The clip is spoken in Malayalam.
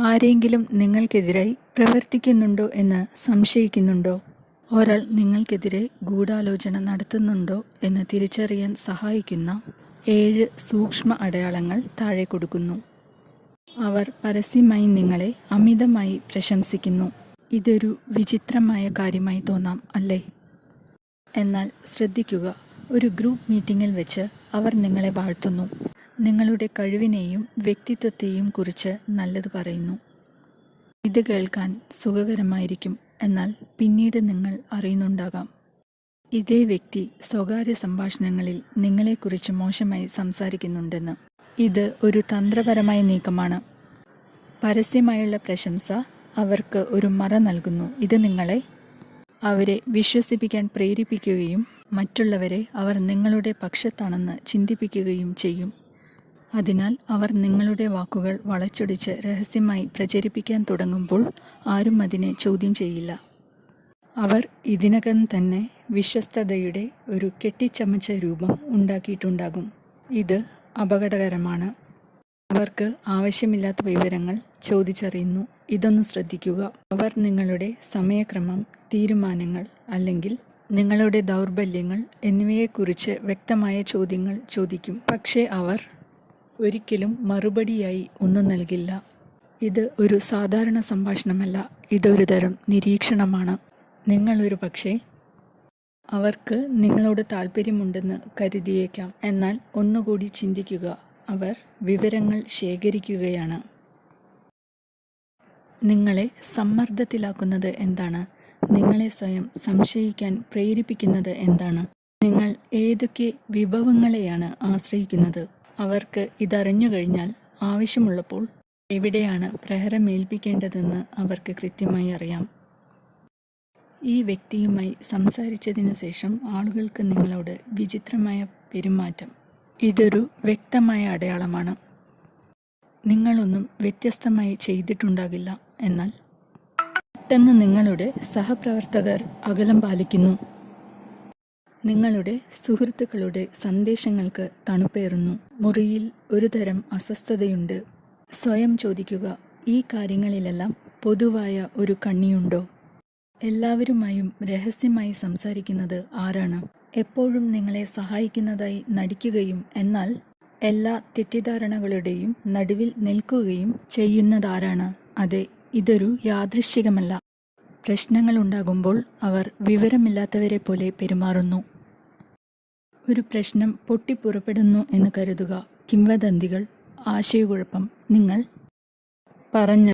ആരെങ്കിലും നിങ്ങൾക്കെതിരായി പ്രവർത്തിക്കുന്നുണ്ടോ എന്ന് സംശയിക്കുന്നുണ്ടോ? ഒരാൾ നിങ്ങൾക്കെതിരെ ഗൂഢാലോചന നടത്തുന്നുണ്ടോ എന്ന് തിരിച്ചറിയാൻ സഹായിക്കുന്ന 7 സൂക്ഷ്മ അടയാളങ്ങൾ താഴെ കൊടുക്കുന്നു. അവർ പരസ്യമായി നിങ്ങളെ അമിതമായി പ്രശംസിക്കുന്നു. ഇതൊരു വിചിത്രമായ കാര്യമായി തോന്നാം, അല്ലേ? എന്നാൽ ശ്രദ്ധിക്കുക, ഒരു ഗ്രൂപ്പ് മീറ്റിംഗിൽ വെച്ച് അവർ നിങ്ങളെ വാഴ്ത്തുന്നു. നിങ്ങളുടെ കഴിവിനെയും വ്യക്തിത്വത്തെയും കുറിച്ച് നല്ലത് പറയുന്നു. ഇത് കേൾക്കാൻ സുഖകരമായിരിക്കും, എന്നാൽ പിന്നീട് നിങ്ങൾ അറിയുന്നുണ്ടാകാം, ഇതേ വ്യക്തി സ്വകാര്യ സംഭാഷണങ്ങളിൽ നിങ്ങളെക്കുറിച്ച് മോശമായി സംസാരിക്കുന്നുണ്ടെന്ന്. ഇത് ഒരു തന്ത്രപരമായ നീക്കമാണ്. പരസ്യമായുള്ള പ്രശംസ അവർക്ക് ഒരു മറ നൽകുന്നു. ഇത് അവരെ വിശ്വസിപ്പിക്കാൻ പ്രേരിപ്പിക്കുകയും മറ്റുള്ളവരെ അവർ നിങ്ങളുടെ പക്ഷത്താണെന്ന് ചിന്തിപ്പിക്കുകയും ചെയ്യും. അതിനാൽ അവർ നിങ്ങളുടെ വാക്കുകൾ വളച്ചൊടിച്ച് രഹസ്യമായി പ്രചരിപ്പിക്കാൻ തുടങ്ങുമ്പോൾ ആരും അതിനെ ചോദ്യം ചെയ്യില്ല. അവർ ഇതിനകം തന്നെ വിശ്വസ്തതയുടെ ഒരു കെട്ടിച്ചമച്ച രൂപം ഉണ്ടാക്കിയിട്ടുണ്ടാകും. ഇത് അപകടകരമാണ്. അവർക്ക് ആവശ്യമില്ലാത്ത വിവരങ്ങൾ ചോദിച്ചറിയുന്നു. ഇതൊന്ന് ശ്രദ്ധിക്കുക. അവർ നിങ്ങളുടെ സമയക്രമം, തീരുമാനങ്ങൾ അല്ലെങ്കിൽ നിങ്ങളുടെ ദൗർബല്യങ്ങൾ എന്നിവയെക്കുറിച്ച് വ്യക്തമായ ചോദ്യങ്ങൾ ചോദിക്കും. പക്ഷേ അവർ ഒരിക്കലും മറുപടിയായി ഒന്നും നൽകില്ല. ഇത് ഒരു സാധാരണ സംഭാഷണമല്ല, ഇതൊരു തരം നിരീക്ഷണമാണ്. നിങ്ങളൊരു പക്ഷേ അവർക്ക് നിങ്ങളോട് താല്പര്യമുണ്ടെന്ന് കരുതിയേക്കാം. എന്നാൽ ഒന്നുകൂടി ചിന്തിക്കുക, അവർ വിവരങ്ങൾ ശേഖരിക്കുകയാണ്. നിങ്ങളെ സമ്മർദ്ദത്തിലാക്കുന്നത് എന്താണ്? നിങ്ങളെ സ്വയം സംശയിക്കാൻ പ്രേരിപ്പിക്കുന്നത് എന്താണ്? നിങ്ങൾ ഏതൊക്കെ വിഭവങ്ങളെയാണ് ആശ്രയിക്കുന്നത്? അവർക്ക് ഇതറിഞ്ഞു കഴിഞ്ഞാൽ ആവശ്യമുള്ളപ്പോൾ എവിടെയാണ് പ്രഹരമേൽപ്പിക്കേണ്ടതെന്ന് അവർക്ക് കൃത്യമായി അറിയാം. ഈ വ്യക്തിയുമായി സംസാരിച്ചതിനു ശേഷം ആളുകൾക്ക് നിങ്ങളോട് വിചിത്രമായ പെരുമാറ്റം. ഇതൊരു വ്യക്തമായ അടയാളമാണ്. നിങ്ങളൊന്നും വ്യത്യസ്തമായി ചെയ്തിട്ടുണ്ടാകില്ല, എന്നാൽ പെട്ടെന്ന് നിങ്ങളുടെ സഹപ്രവർത്തകർ അകലം പാലിക്കുന്നു. നിങ്ങളുടെ സുഹൃത്തുക്കളുടെ സന്ദേശങ്ങൾക്ക് തണുപ്പേറുന്നു. മുറിയിൽ ഒരു തരം അസ്വസ്ഥതയുണ്ട്. സ്വയം ചോദിക്കുക, ഈ കാര്യങ്ങളിലെല്ലാം പൊതുവായ ഒരു കണ്ണിയുണ്ടോ? എല്ലാവരുമായും രഹസ്യമായി സംസാരിക്കുന്നത് ആരാണ്? എപ്പോഴും നിങ്ങളെ സഹായിക്കുന്നതായി നടിക്കുകയും എന്നാൽ എല്ലാ തെറ്റിദ്ധാരണകളുടെയും നടുവിൽ നിൽക്കുകയും ചെയ്യുന്നതാരാണ്? അതെ, ഇതൊരു യാദൃശ്ചികമല്ല. പ്രശ്നങ്ങളുണ്ടാകുമ്പോൾ അവർ വിവരമില്ലാത്തവരെ പോലെ പെരുമാറുന്നു. ഒരു പ്രശ്നം പൊട്ടിപ്പുറപ്പെടുന്നു എന്ന് കരുതുക. കിംവദന്തികൾ, ആശയക്കുഴപ്പം, നിങ്ങൾ പറഞ്ഞ